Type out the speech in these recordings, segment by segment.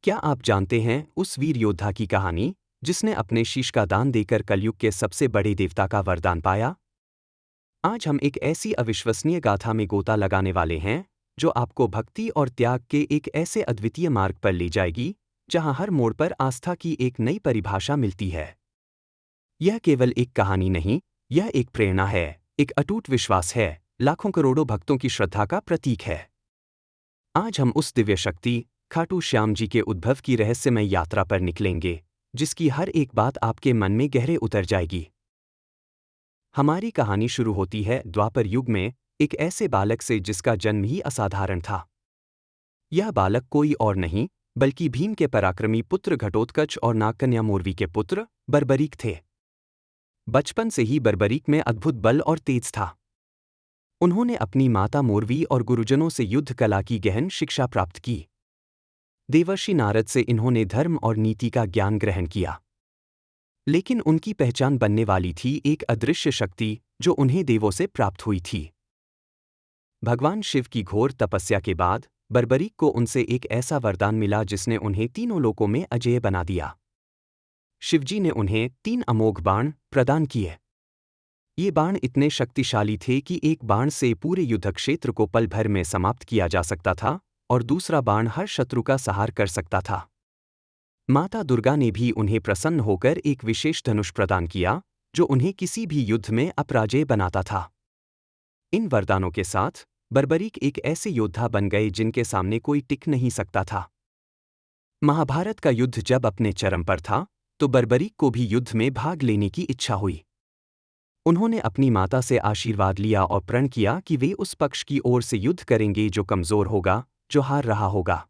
क्या आप जानते हैं उस वीर योद्धा की कहानी जिसने अपने शीश का दान देकर कलयुग के सबसे बड़े देवता का वरदान पाया? आज हम एक ऐसी अविश्वसनीय गाथा में गोता लगाने वाले हैं जो आपको भक्ति और त्याग के एक ऐसे अद्वितीय मार्ग पर ले जाएगी जहां हर मोड़ पर आस्था की एक नई परिभाषा मिलती है। यह केवल एक कहानी नहीं, यह एक प्रेरणा है, एक अटूट विश्वास है, लाखों करोड़ों भक्तों की श्रद्धा का प्रतीक है। आज हम उस दिव्य शक्ति खाटू श्याम जी के उद्भव की रहस्यमय यात्रा पर निकलेंगे, जिसकी हर एक बात आपके मन में गहरे उतर जाएगी। हमारी कहानी शुरू होती है द्वापर युग में, एक ऐसे बालक से जिसका जन्म ही असाधारण था। यह बालक कोई और नहीं बल्कि भीम के पराक्रमी पुत्र घटोत्कच और नागकन्या मोरवी के पुत्र बर्बरीक थे। बचपन से ही बर्बरीक में अद्भुत बल और तेज था। उन्होंने अपनी माता मोरवी और गुरुजनों से युद्ध कला की गहन शिक्षा प्राप्त की। देवर्षि नारद से इन्होंने धर्म और नीति का ज्ञान ग्रहण किया। लेकिन उनकी पहचान बनने वाली थी एक अदृश्य शक्ति जो उन्हें देवों से प्राप्त हुई थी। भगवान शिव की घोर तपस्या के बाद बर्बरीक को उनसे एक ऐसा वरदान मिला जिसने उन्हें तीनों लोकों में अजेय बना दिया। शिवजी ने उन्हें 3 अमोघ बाण प्रदान किए। ये बाण इतने शक्तिशाली थे कि एक बाण से पूरे युद्धक्षेत्र को पल भर में समाप्त किया जा सकता था और दूसरा बाण हर शत्रु का संहार कर सकता था। माता दुर्गा ने भी उन्हें प्रसन्न होकर एक विशेष धनुष प्रदान किया जो उन्हें किसी भी युद्ध में अपराजेय बनाता था। इन वरदानों के साथ बर्बरीक एक ऐसे योद्धा बन गए जिनके सामने कोई टिक नहीं सकता था। महाभारत का युद्ध जब अपने चरम पर था तो बर्बरीक को भी युद्ध में भाग लेने की इच्छा हुई। उन्होंने अपनी माता से आशीर्वाद लिया और प्रण किया कि वे उस पक्ष की ओर से युद्ध करेंगे जो कमजोर होगा, जो हार रहा होगा।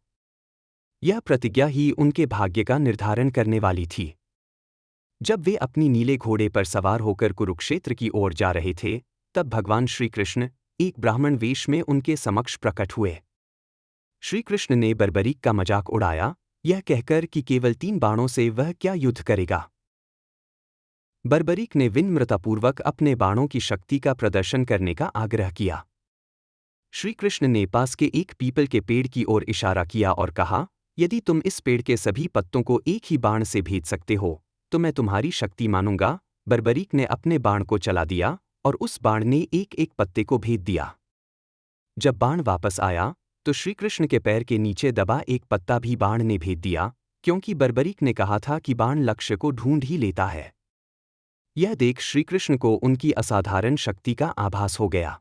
यह प्रतिज्ञा ही उनके भाग्य का निर्धारण करने वाली थी। जब वे अपनी नीले घोड़े पर सवार होकर कुरुक्षेत्र की ओर जा रहे थे, तब भगवान श्री कृष्ण एक ब्राह्मण वेश में उनके समक्ष प्रकट हुए। श्री कृष्ण ने बर्बरीक का मजाक उड़ाया, यह कहकर कि केवल 3 बाणों से वह क्या युद्ध करेगा। बर्बरीक ने विनम्रतापूर्वक अपने बाणों की शक्ति का प्रदर्शन करने का आग्रह किया। श्री कृष्ण ने पास के एक पीपल के पेड़ की ओर इशारा किया और कहा, यदि तुम इस पेड़ के सभी पत्तों को एक ही बाण से भेद सकते हो तो मैं तुम्हारी शक्ति मानूंगा। बर्बरीक ने अपने बाण को चला दिया और उस बाण ने एक एक पत्ते को भेद दिया। जब बाण वापस आया तो श्री कृष्ण के पैर के नीचे दबा एक पत्ता भी बाण ने भेद दिया, क्योंकि बर्बरीक ने कहा था कि बाण लक्ष्य को ढूंढ ही लेता है। यह देख श्री कृष्ण को उनकी असाधारण शक्ति का आभास हो गया।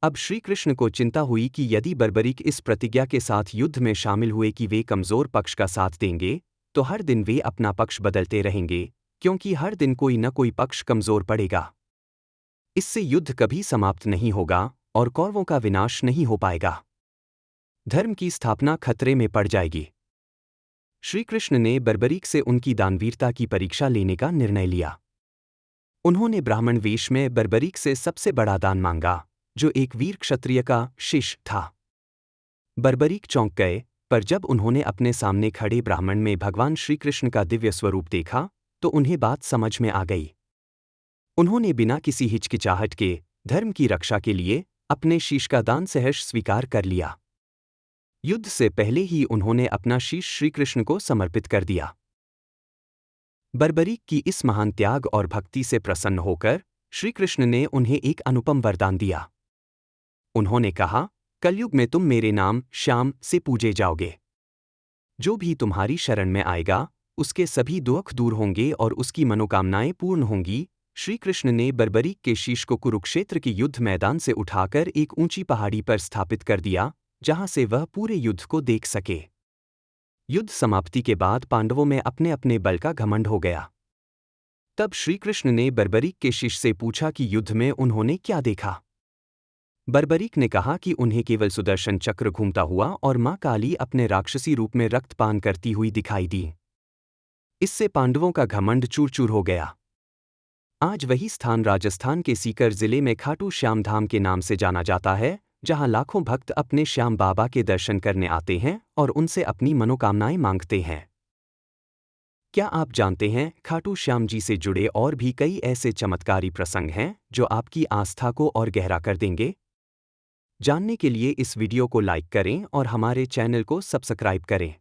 अब श्री कृष्ण को चिंता हुई कि यदि बर्बरीक इस प्रतिज्ञा के साथ युद्ध में शामिल हुए कि वे कमजोर पक्ष का साथ देंगे तो हर दिन वे अपना पक्ष बदलते रहेंगे, क्योंकि हर दिन कोई न कोई पक्ष कमजोर पड़ेगा। इससे युद्ध कभी समाप्त नहीं होगा और कौरवों का विनाश नहीं हो पाएगा। धर्म की स्थापना खतरे में पड़ जाएगी। श्री कृष्ण ने बर्बरीक से उनकी दानवीरता की परीक्षा लेने का निर्णय लिया। उन्होंने ब्राह्मण वेश में बर्बरीक से सबसे बड़ा दान मांगा, जो एक वीर क्षत्रिय का शिष्य था। बर्बरीक चौंक गए, पर जब उन्होंने अपने सामने खड़े ब्राह्मण में भगवान श्री कृष्ण का दिव्य स्वरूप देखा तो उन्हें बात समझ में आ गई। उन्होंने बिना किसी हिचकिचाहट के धर्म की रक्षा के लिए अपने शीश का दान सहर्ष स्वीकार कर लिया। युद्ध से पहले ही उन्होंने अपना शीश श्री कृष्ण को समर्पित कर दिया। बर्बरीक की इस महान त्याग और भक्ति से प्रसन्न होकर श्री कृष्ण ने उन्हें एक अनुपम वरदान दिया। उन्होंने कहा, कलयुग में तुम मेरे नाम श्याम से पूजे जाओगे। जो भी तुम्हारी शरण में आएगा उसके सभी दुख दूर होंगे और उसकी मनोकामनाएं पूर्ण होंगी। श्री कृष्ण ने बर्बरीक के शीश को कुरुक्षेत्र के युद्ध मैदान से उठाकर एक ऊंची पहाड़ी पर स्थापित कर दिया, जहां से वह पूरे युद्ध को देख सके। युद्ध समाप्ति के बाद पांडवों में अपने अपने बल का घमंड हो गया। तब श्री कृष्ण ने बर्बरीक के शिष्य से पूछा कि युद्ध में उन्होंने क्या देखा। बर्बरीक ने कहा कि उन्हें केवल सुदर्शन चक्र घूमता हुआ और मां काली अपने राक्षसी रूप में रक्तपान करती हुई दिखाई दी। इससे पांडवों का घमंड चूर चूर हो गया। आज वही स्थान राजस्थान के सीकर जिले में खाटू श्याम धाम के नाम से जाना जाता है, जहां लाखों भक्त अपने श्याम बाबा के दर्शन करने आते हैं और उनसे अपनी मनोकामनाएं मांगते हैं। क्या आप जानते हैं, खाटू श्याम जी से जुड़े और भी कई ऐसे चमत्कारी प्रसंग हैं जो आपकी आस्था को और गहरा कर देंगे? जानने के लिए इस वीडियो को लाइक करें और हमारे चैनल को सब्सक्राइब करें।